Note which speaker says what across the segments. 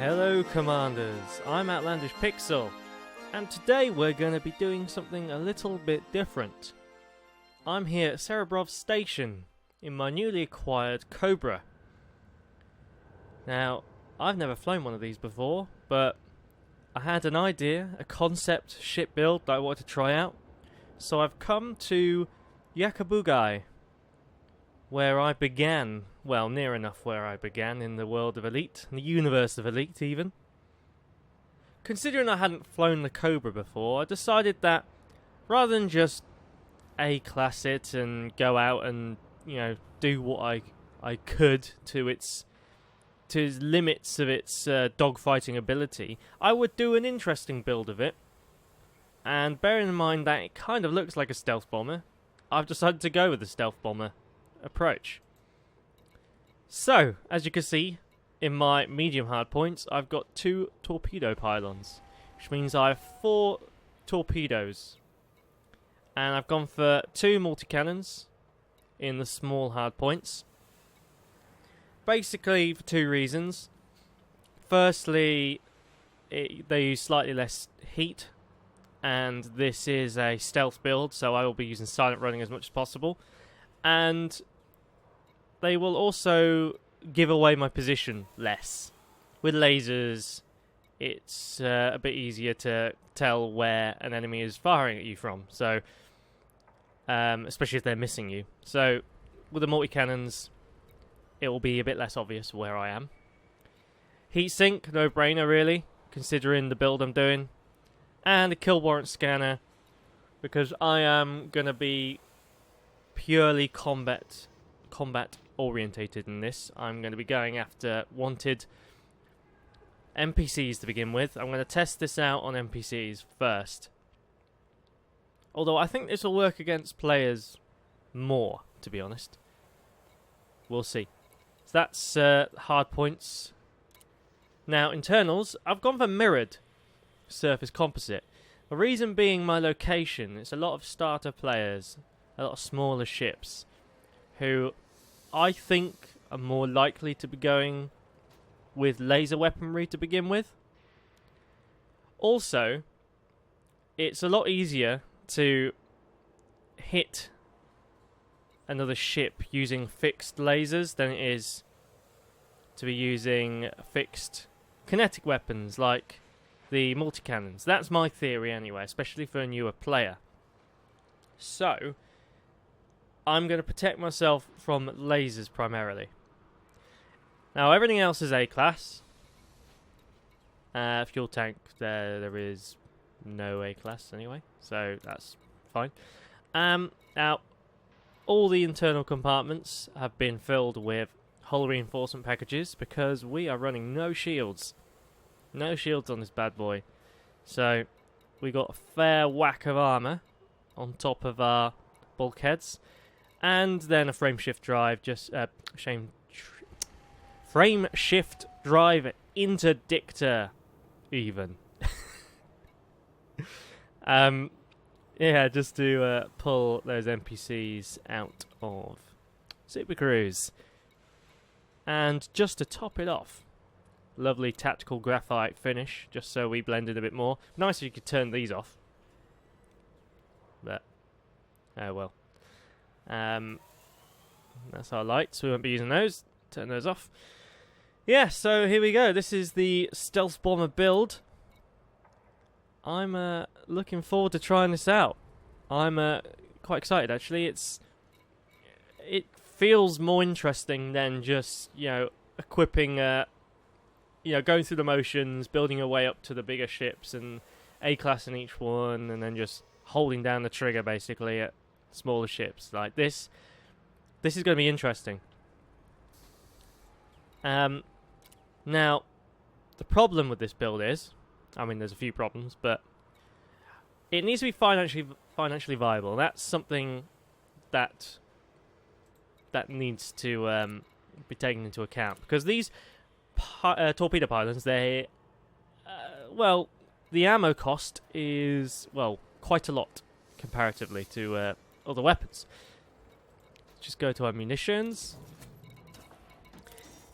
Speaker 1: Hello Commanders, I'm OUTLANDISHPIXEL, and today we're going to be doing something a little bit different. I'm here at Cerebrov's station in my newly acquired Cobra. Now, I've never flown one of these before, but I had an idea, a concept ship build that I wanted to try out, so I've come to Yakabugai, where I began, well, near enough where I began in the world of Elite, in the universe of Elite even. Considering I hadn't flown the Cobra before, I decided that rather than just A-class it and go out and, do what I could to its limits of its dogfighting ability, I would do an interesting build of it. And bearing in mind that it kind of looks like a stealth bomber, I've decided to go with the stealth bomber approach. So, as you can see, in my medium hard points, I've got 2 torpedo pylons, which means I have 4 torpedoes. And I've gone for 2 multi-cannons in the small hard points. Basically, for 2 reasons. Firstly, they use slightly less heat, and this is a stealth build, so I will be using silent running as much as possible. And they will also give away my position less. With lasers, it's a bit easier to tell where an enemy is firing at you from, so especially if they're missing you. So with the multi-cannons, it will be a bit less obvious where I am. Heatsink, no-brainer really, considering the build I'm doing. And a kill warrant scanner, because I am going to be purely combat orientated in this. I'm going to be going after wanted NPCs to begin with. I'm going to test this out on NPCs first. Although I think this will work against players more, to be honest. We'll see. So that's hard points. Now, internals, I've gone for mirrored surface composite. The reason being my location. It's a lot of starter players, a lot of smaller ships, who I think are more likely to be going with laser weaponry to begin with. Also, it's a lot easier to hit another ship using fixed lasers than it is to be using fixed kinetic weapons like the multi-cannons. That's my theory anyway, especially for a newer player. So, I'm going to protect myself from lasers primarily. Now, everything else is A-class. Fuel tank, there is no A-class anyway, so that's fine. Now, all the internal compartments have been filled with hull reinforcement packages because we are running no shields. No shields on this bad boy. So, we got a fair whack of armour on top of our bulkheads. And then a frame shift drive, frame shift drive interdictor, even. Yeah, just to pull those NPCs out of Super Cruise. And just to top it off, lovely tactical graphite finish, just so we blend in a bit more. Nice if you could turn these off. But, oh well. That's our lights, we won't be using those. Turn those off. Yeah, so here we go. This is the stealth bomber build. I'm looking forward to trying this out. I'm quite excited actually. It feels more interesting than just, equipping, going through the motions, building your way up to the bigger ships and A-class in each one, and then just holding down the trigger basically at smaller ships. Like this is going to be interesting. Now, the problem with this build is, there's a few problems, but it needs to be financially viable. That's something that needs to be taken into account, because these torpedo pylons, the ammo cost is quite a lot comparatively to other weapons. Just go to our munitions.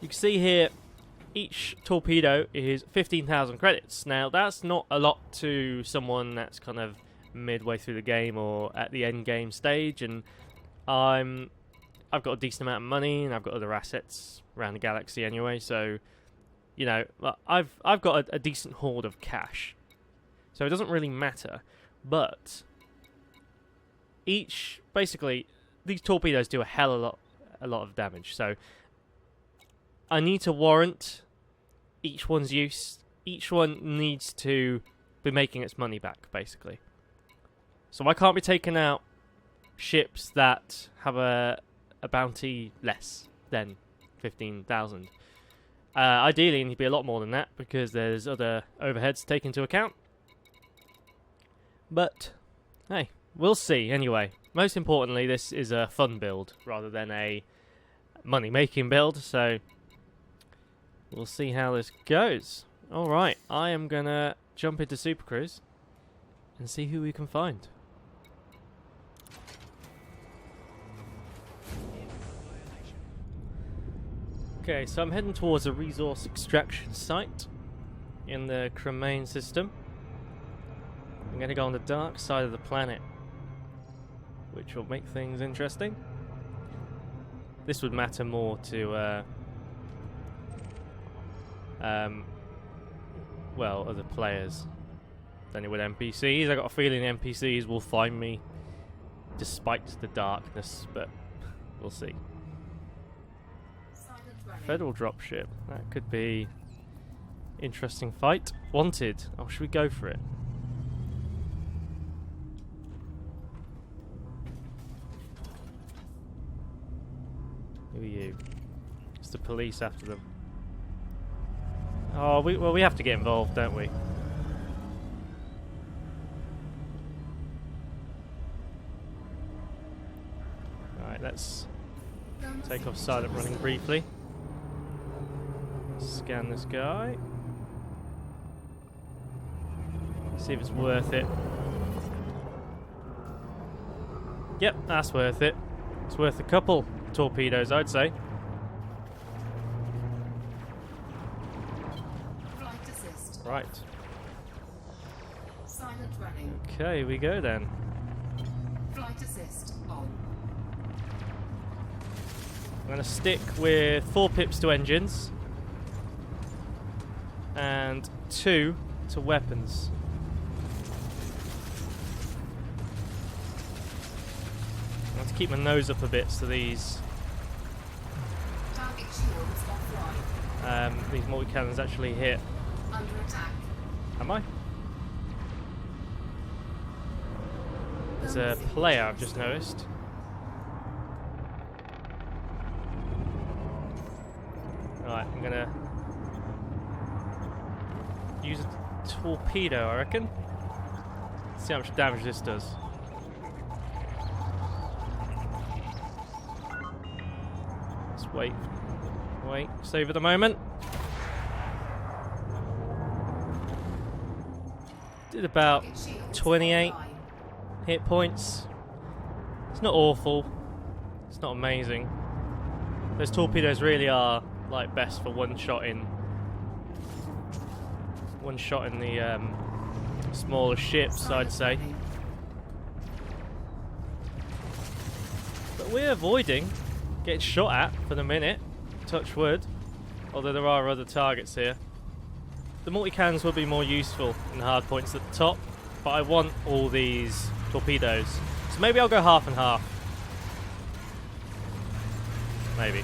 Speaker 1: You can see here each torpedo is 15,000 credits. Now, that's not a lot to someone that's kind of midway through the game or at the end game stage, and I've got a decent amount of money and I've got other assets around the galaxy anyway, so you know, I've got a decent hoard of cash, so it doesn't really matter. But basically these torpedoes do a lot of damage, so I need to warrant each one's use. Each one needs to be making its money back, basically. So I can't be taking out ships that have a bounty less than 15,000. Ideally, it needs to be a lot more than that, because there's other overheads to take into account. But, hey, we'll see anyway. Most importantly, this is a fun build rather than a money-making build, so we'll see how this goes. Alright, I am gonna jump into Super Cruise and see who we can find. Okay, so I'm heading towards a resource extraction site in the Cremain system. I'm going to go on the dark side of the planet, which will make things interesting. This would matter more to, well, other players than it would NPCs. I got a feeling NPCs will find me despite the darkness, but we'll see. Federal dropship. That could be interesting fight. Wanted. Oh, should we go for it? Who are you? It's the police after them. Oh, we have to get involved, don't we? Alright, let's take off silent running briefly. Scan this guy. See if it's worth it. Yep, that's worth it. It's worth a couple torpedoes, I'd say. Right.
Speaker 2: Silent running.
Speaker 1: Okay, we go then.
Speaker 2: Flight assist on.
Speaker 1: I'm going to stick with 4 pips to engines and 2 to weapons. I have to keep my nose up a bit so these
Speaker 2: Target shields offline.
Speaker 1: these multi-cannons actually hit.
Speaker 2: Under attack.
Speaker 1: Am I? There's a player I've just noticed. Right, I'm gonna use a torpedo, I reckon. See how much damage this does. Let's wait. Wait, save at the moment. Did about 28 hit points. It's not awful. It's not amazing. Those torpedoes really are like best for one shot in the smaller ships, I'd say. But we're avoiding getting shot at for the minute. Touch wood. Although there are other targets here. The multi-cannons will be more useful in the hard points at the top, but I want all these torpedoes. So maybe I'll go half and half. Maybe.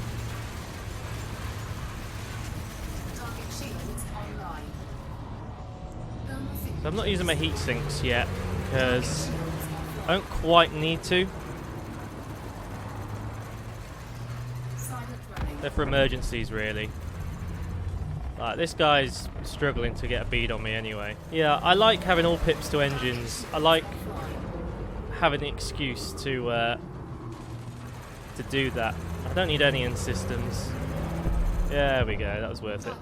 Speaker 2: Target shields online.
Speaker 1: So I'm not using my heat sinks yet, because I don't quite need to. They're for emergencies, really. Like, this guy's struggling to get a bead on me anyway. Yeah, I like having all pips to engines. I like having the excuse to do that. I don't need any in systems. There we go, that was worth it.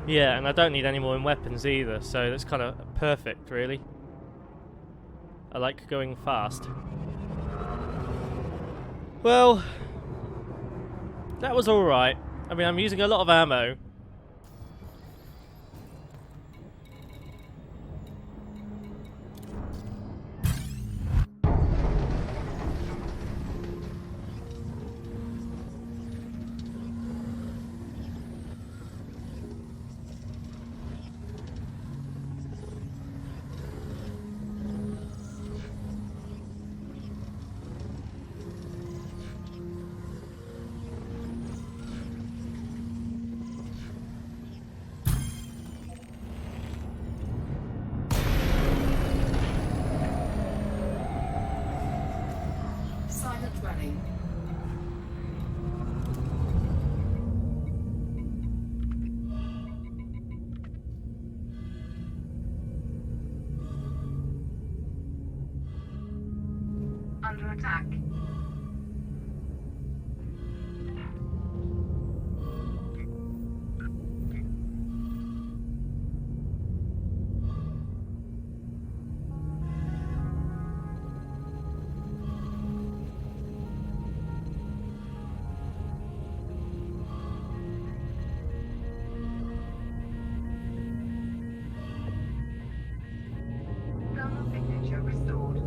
Speaker 1: Yeah, and I don't need any more in weapons either, so that's kind of perfect, really. I like going fast. Well, that was alright. I mean, I'm using a lot of ammo.
Speaker 2: Silent running. Under attack. Thermal signature restored.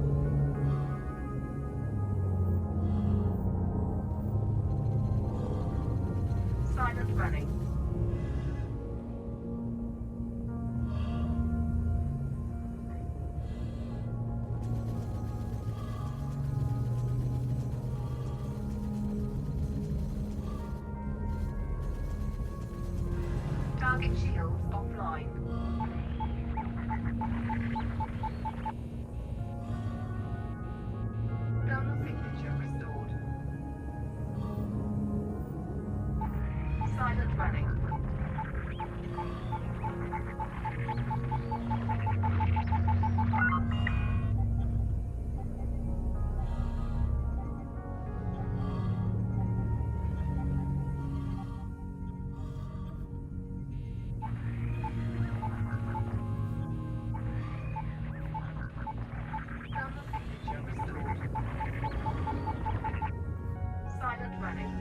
Speaker 2: Silent running. Target shields offline. Thermal signature restored. Silent running. Thermal signature restored. Silent running.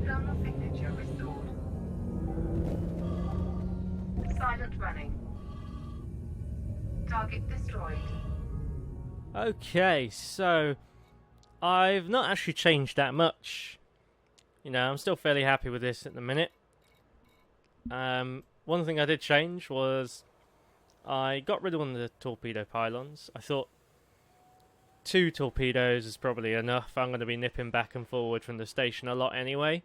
Speaker 2: Thermal signature restored. Silent running. Target destroyed.
Speaker 1: Okay, so I've not actually changed that much. You know, I'm still fairly happy with this at the minute. One thing I did change was I got rid of one of the torpedo pylons. I thought 2 torpedoes is probably enough. I'm going to be nipping back and forward from the station a lot anyway.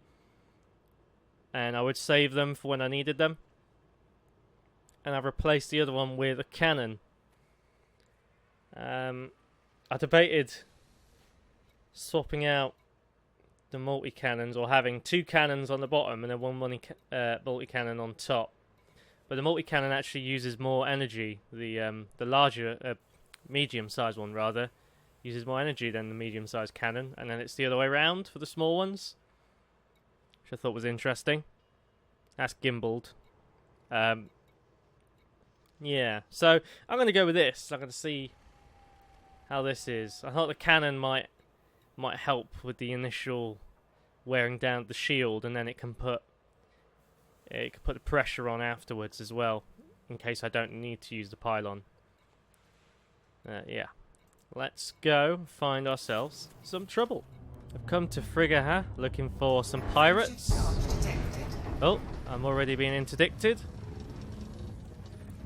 Speaker 1: And I would save them for when I needed them. And I've replaced the other one with a cannon. I debated swapping out the multi-cannons or having 2 cannons on the bottom and then one multi-cannon on top. But the multi-cannon actually uses more energy. The larger, medium-sized one rather, uses more energy than the medium-sized cannon. And then it's the other way around for the small ones, which I thought was interesting. That's gimbaled. Yeah, so I'm going to go with this. I'm going to see how this is. I thought the cannon might help with the initial wearing down the shield, and then it can put the pressure on afterwards as well, in case I don't need to use the pylon. Yeah, let's go find ourselves some trouble. I've come to Frigaha looking for some pirates. Oh, I'm already being interdicted.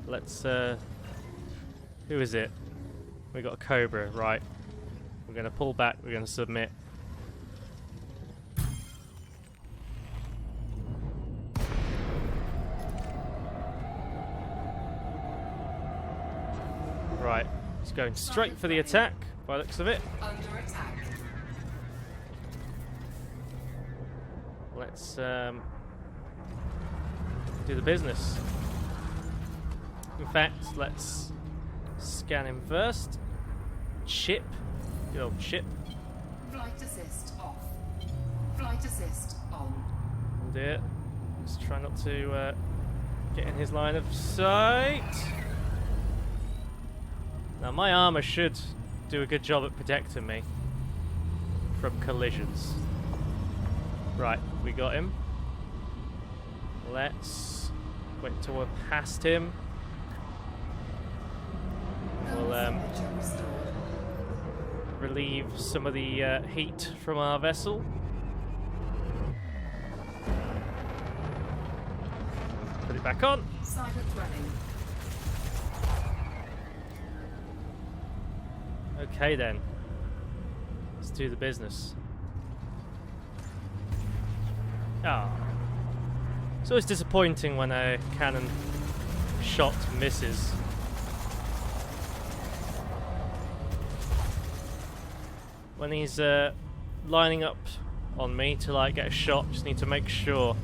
Speaker 1: Let's, who is it? We got a Cobra, right. We're going to pull back, we're going to submit. Right, it's going straight for the attack, by the looks of it.
Speaker 2: Under attack.
Speaker 1: Let's, do the business. In fact, let's scan him first. Chip. Good old Chip.
Speaker 2: Flight assist off. Flight assist on.
Speaker 1: Oh dear. Just try not to get in his line of sight. Now my armor should do a good job at protecting me from collisions. Right, we got him. Let's wait till we're past him. We'll relieve some of the heat from our vessel. Put it back on.
Speaker 2: Silent running.
Speaker 1: Okay then. Let's do the business. Ah. It's always disappointing when a cannon shot misses. When he's lining up on me to like get a shot, just need to make sure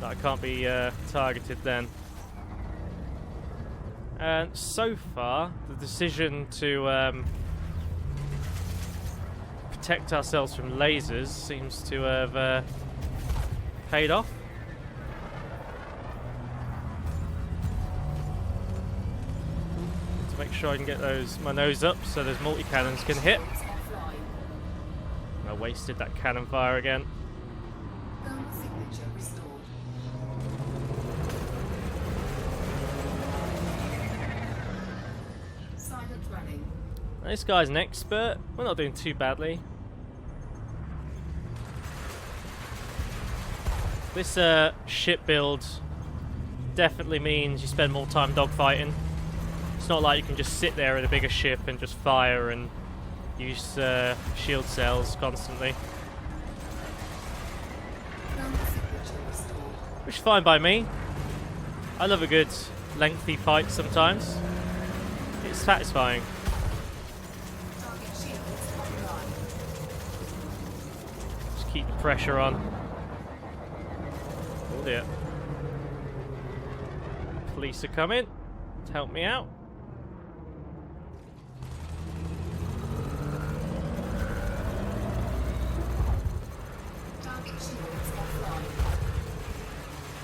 Speaker 1: that I can't be targeted then. And so far, the decision to protect ourselves from lasers seems to have paid off. To make sure I can get my nose up so those multi-cannons can hit. I wasted that cannon fire again.
Speaker 2: Thermal signature restored. Silent running.
Speaker 1: This guy's an expert. We're not doing too badly. This ship build definitely means you spend more time dogfighting. It's not like you can just sit there in a bigger ship and just fire and use shield cells constantly. Which is fine by me. I love a good lengthy fight sometimes. It's satisfying.
Speaker 2: Target shields online.
Speaker 1: Just keep the pressure on. Oh dear. Police are coming to help me out.
Speaker 2: Target shields offline.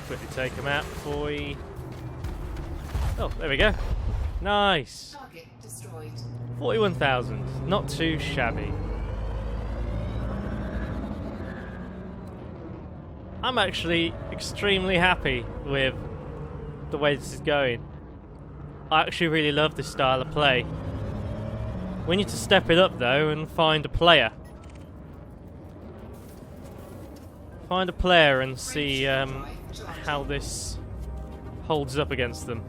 Speaker 1: Quickly take him out before we... Oh, there we go. Nice.
Speaker 2: Target destroyed.
Speaker 1: 41,000. Not too shabby. I'm actually extremely happy with the way this is going. I actually really love this style of play. We need to step it up though and find a player. Find a player and see how this holds up against them.